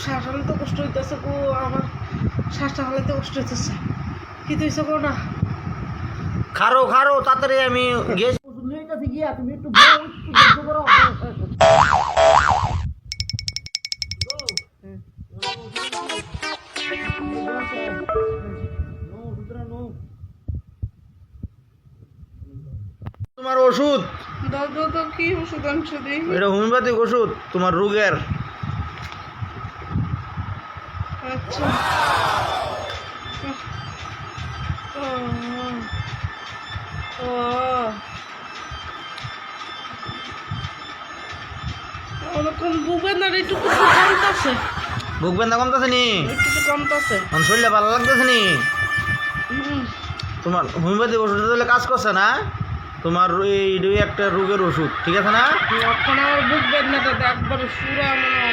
শ্বাস তো কষ্ট হইতেছে গো, আমার শ্বাসটা হালাইতে কষ্ট হইতেছে। কি তুইছে গো না? খারো খারো তাড়াতাড়ি আমি গেছি ওষুধ নিয়ে যাচ্ছি গিয়া তুমি একটু ধৈর্য করো। তোমার ওষুধ দাও দাও দাও, কি ওষুধ আনছো দিই? এটা হোমিওপ্যাথিক ওষুধ তোমার রোগের। আচ্ছা ও ওরকম বুকের না একটু কমতেছে, বুক ব্যথা কমতেছে নি? একটু কমতেছে। আমার শরীরটা ভালো লাগতেছে নি? তোমার হোমিওপ্যাথিক ওষুধ দিলে কাজ করছে না? তোমার এই একটা রোগের ওষুধ ঠিক আছে না? এখন আমার বুক বেদনাটা একবারে সুরা মনে